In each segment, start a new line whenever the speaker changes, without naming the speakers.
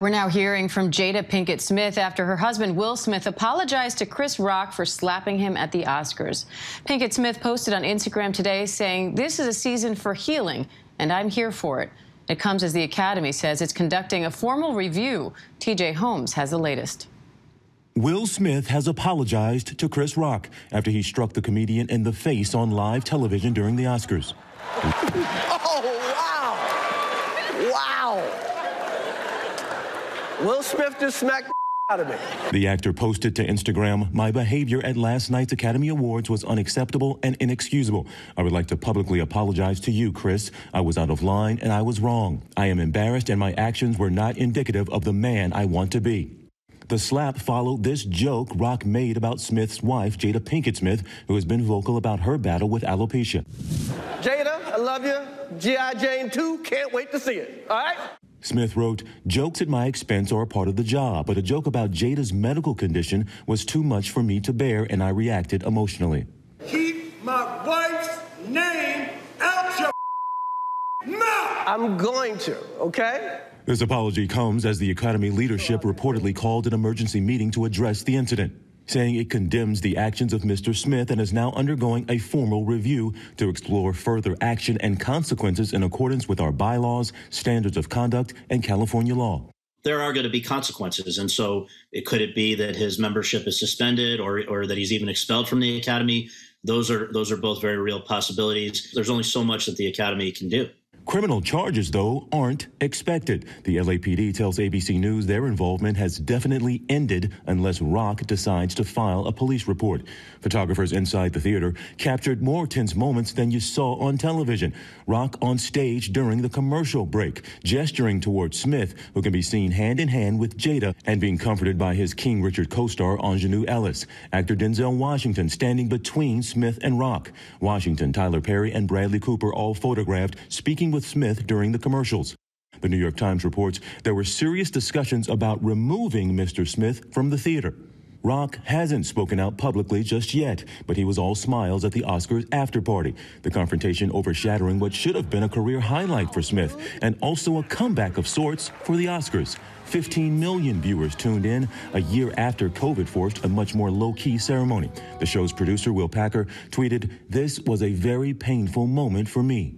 We're now hearing from Jada Pinkett Smith after her husband Will Smith apologized to Chris Rock for slapping him at the Oscars. Pinkett Smith posted on Instagram today saying, "This is a season for healing, and I'm here for it." It comes as the Academy says it's conducting a formal review. TJ Holmes has the latest.
Will Smith has apologized to Chris Rock after he struck the comedian in the face on live television during the Oscars.
Oh, wow. Wow. Will Smith just smacked the out of me.
The actor posted to Instagram, "My behavior at last night's Academy Awards was unacceptable and inexcusable. I would like to publicly apologize to you, Chris. I was out of line and I was wrong. I am embarrassed and my actions were not indicative of the man I want to be." The slap followed this joke Rock made about Smith's wife, Jada Pinkett Smith, who has been vocal about her battle with alopecia.
Jada, I love you. G.I. Jane 2, can't wait to see it. All right?
Smith wrote, "Jokes at my expense are a part of the job, but a joke about Jada's medical condition was too much for me to bear, and I reacted emotionally."
Keep my wife's name out your mouth!
I'm going to, okay?
This apology comes as the Academy leadership reportedly called an emergency meeting to address the incident, saying it condemns the actions of Mr. Smith and is now undergoing a formal review to explore further action and consequences in accordance with our bylaws, standards of conduct, and California law.
There are going to be consequences, and so could it be that his membership is suspended or that he's even expelled from the Academy? Those are both very real possibilities. There's only so much that the Academy can do.
Criminal charges, though, aren't expected. The LAPD tells ABC News their involvement has definitely ended unless Rock decides to file a police report. Photographers inside the theater captured more tense moments than you saw on television. Rock on stage during the commercial break, gesturing towards Smith, who can be seen hand in hand with Jada, and being comforted by his King Richard co-star Ingenue Ellis. Actor Denzel Washington standing between Smith and Rock. Washington, Tyler Perry, and Bradley Cooper all photographed speaking with Smith during the commercials. The New York Times reports there were serious discussions about removing Mr. Smith from the theater. Rock hasn't spoken out publicly just yet, but he was all smiles at the Oscars after party. The confrontation overshadowing what should have been a career highlight for Smith, and also a comeback of sorts for the Oscars. 15 million viewers tuned in a year after COVID forced a much more low-key ceremony. The show's producer, Will Packer, tweeted, "This was a very painful moment for me."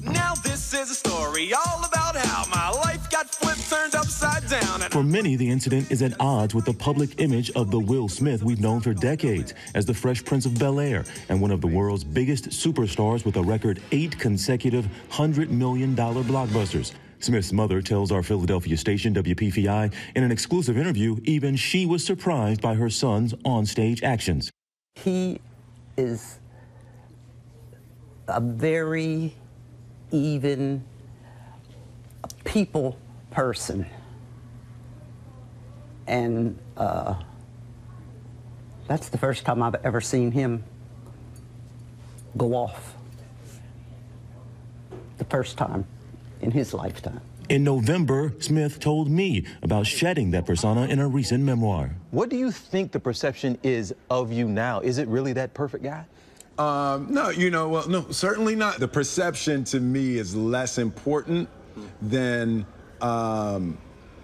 Now this is a story all about how my life got flipped, turned upside down.
For many, the incident is at odds with the public image of the Will Smith we've known for decades as the Fresh Prince of Bel-Air and one of the world's biggest superstars with a record 8 consecutive $100 million blockbusters. Smith's mother tells our Philadelphia station, WPVI, in an exclusive interview, even she was surprised by her son's onstage actions.
He is a very even people person, and that's the first time I've ever seen him go off. The first time in his lifetime.
In November, Smith told me about shedding that persona in a recent memoir.
What do you think the perception is of you now? Is it really that perfect guy?
No, no, certainly not. The perception to me is less important than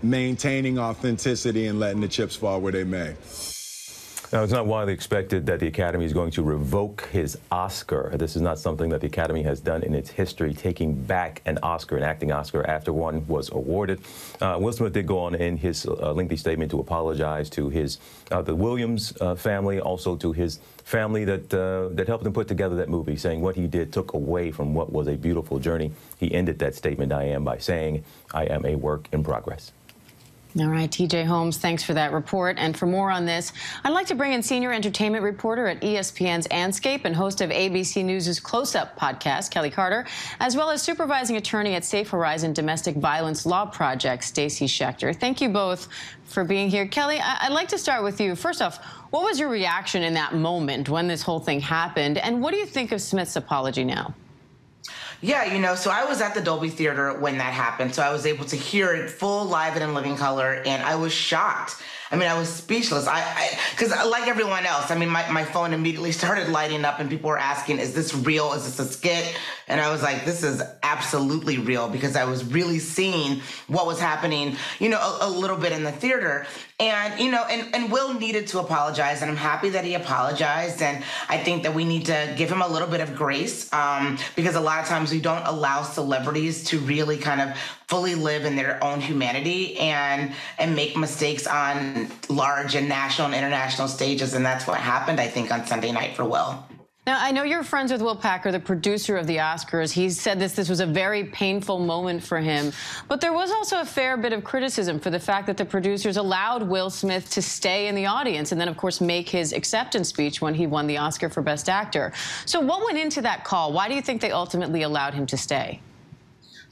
maintaining authenticity and letting the chips fall where they may.
Now, it's not widely expected that the Academy is going to revoke his Oscar. This is not something that the Academy has done in its history, taking back an Oscar, an acting Oscar, after one was awarded. Will Smith did go on in his lengthy statement to apologize to his the Williams family, also to his family that helped him put together that movie, saying what he did took away from what was a beautiful journey. He ended that statement, by saying, "I am a work in progress."
All right, TJ Holmes, thanks for that report. And for more on this, I'd like to bring in senior entertainment reporter at ESPN's Anscape and host of ABC News' Close-Up podcast, Kelley Carter, as well as supervising attorney at Safe Horizon Domestic Violence Law Project, Stacey Schecter. Thank you both for being here. Kelley, I'd like to start with you. First off, what was your reaction in that moment when this whole thing happened? And what do you think of Smith's apology now?
Yeah, so I was at the Dolby Theater when that happened, so I was able to hear it full, live, and in living color, and I was shocked. I mean, I was speechless. Because like everyone else, I mean, my phone immediately started lighting up and people were asking, is this real? Is this a skit? And I was like, this is absolutely real, because I was really seeing what was happening, a little bit in the theater. And, and Will needed to apologize, and I'm happy that he apologized. And I think that we need to give him a little bit of grace, because a lot of times we don't allow celebrities to really kind of fully live in their own humanity and make mistakes on large and national and international stages. And that's what happened, I think, on Sunday night for Will.
Now, I know you're friends with Will Packer, the producer of the Oscars. He said this was a very painful moment for him. But there was also a fair bit of criticism for the fact that the producers allowed Will Smith to stay in the audience and then, of course, make his acceptance speech when he won the Oscar for Best Actor. So what went into that call? Why do you think they ultimately allowed him to stay?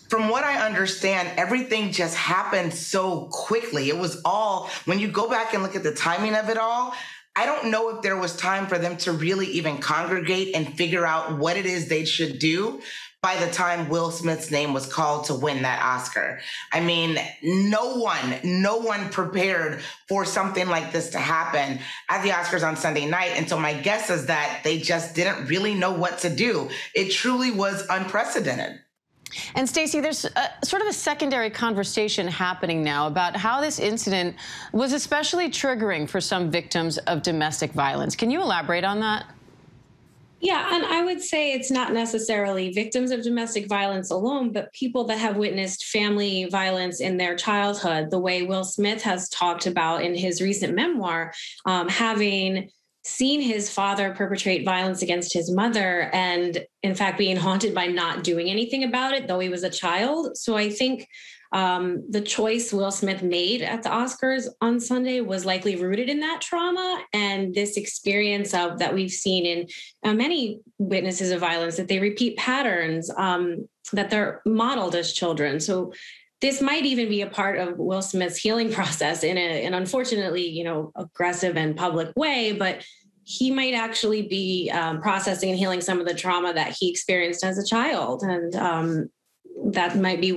From what I understand, everything just happened so quickly. It was all, when you go back and look at the timing of it all, I don't know if there was time for them to really even congregate and figure out what it is they should do by the time Will Smith's name was called to win that Oscar. I mean, no one prepared for something like this to happen at the Oscars on Sunday night. And so my guess is that they just didn't really know what to do. It truly was unprecedented.
And Stacey, there's sort of a secondary conversation happening now about how this incident was especially triggering for some victims of domestic violence. Can you elaborate on that?
Yeah, and I would say it's not necessarily victims of domestic violence alone, but people that have witnessed family violence in their childhood, the way Will Smith has talked about in his recent memoir, having seen his father perpetrate violence against his mother and, in fact, being haunted by not doing anything about it, though he was a child. So I think the choice Will Smith made at the Oscars on Sunday was likely rooted in that trauma and this experience of that we've seen in many witnesses of violence, that they repeat patterns, that they're modeled as children. So this might even be a part of Will Smith's healing process in an unfortunately, aggressive and public way, but he might actually be processing and healing some of the trauma that he experienced as a child. And that might be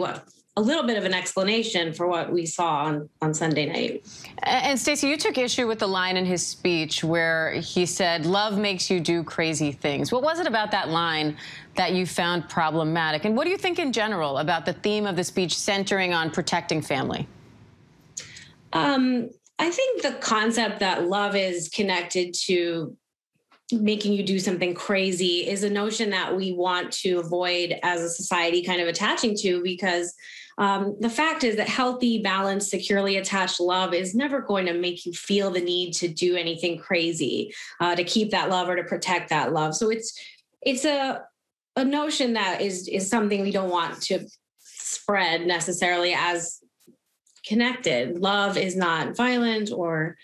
a little bit of an explanation for what we saw on Sunday night.
And Stacey, you took issue with the line in his speech where he said, "Love makes you do crazy things." What was it about that line that you found problematic? And what do you think in general about the theme of the speech centering on protecting family?
I think the concept that love is connected to making you do something crazy is a notion that we want to avoid as a society kind of attaching to, because the fact is that healthy, balanced, securely attached love is never going to make you feel the need to do anything crazy to keep that love or to protect that love. So it's a notion that is something we don't want to spread necessarily as connected. Love is not violent or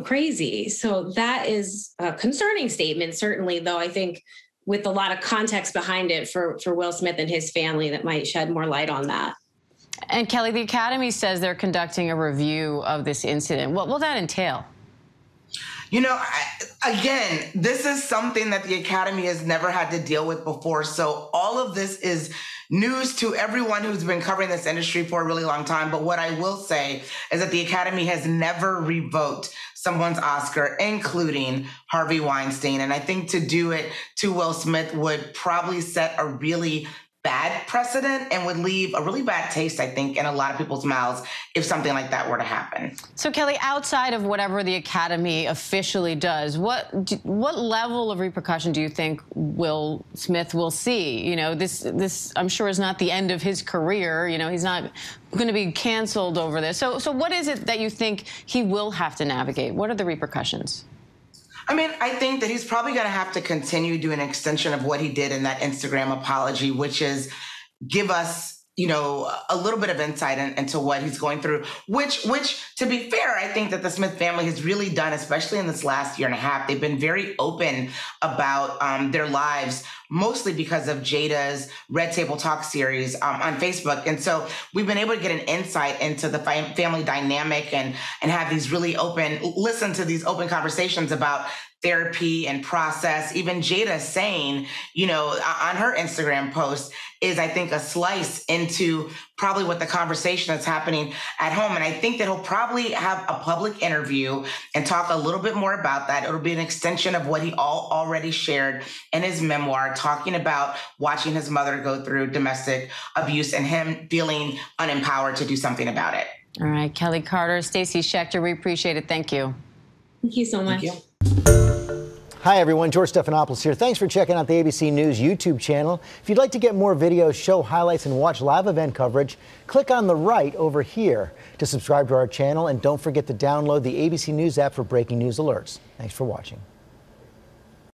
crazy. So that is a concerning statement, certainly, though I think with a lot of context behind it for Will Smith and his family that might shed more light on that.
And Kelley, the Academy says they're conducting a review of this incident. What will that entail?
Again, this is something that the Academy has never had to deal with before. So all of this is news to everyone who's been covering this industry for a really long time. But what I will say is that the Academy has never revoked someone's Oscar, including Harvey Weinstein. And I think to do it to Will Smith would probably set a really bad precedent and would leave a really bad taste, I think, in a lot of people's mouths if something like that were to happen. So,
Kelley, outside of whatever the Academy officially does, what level of repercussion do you think Will Smith will see? This I'm sure is not the end of his career. He's not going to be canceled over this. So what is it that you think he will have to navigate? What are the repercussions?
I think that he's probably going to have to continue doing an extension of what he did in that Instagram apology, which is give us, a little bit of insight into what he's going through, which, to be fair, I think that the Smith family has really done, especially in this last year and a half. They've been very open about their lives, mostly because of Jada's Red Table Talk series on Facebook. And so we've been able to get an insight into the family dynamic and have these really listen to these open conversations about therapy and process. Even Jada saying, on her Instagram post is, I think, a slice into probably what the conversation that's happening at home. And I think that he'll probably have a public interview and talk a little bit more about that. It'll be an extension of what he already shared in his memoir, talking about watching his mother go through domestic abuse and him feeling unempowered to do something about it.
All right, Kelley Carter, Stacey Schecter, we appreciate it. Thank you.
Thank you so much.
Thank you.
Hi, everyone. George Stephanopoulos here. Thanks for checking out the ABC News YouTube channel. If you'd like to get more videos, show highlights, and watch live event coverage, click on the right over here to subscribe to our channel. And don't forget to download the ABC News app for breaking news alerts. Thanks for watching.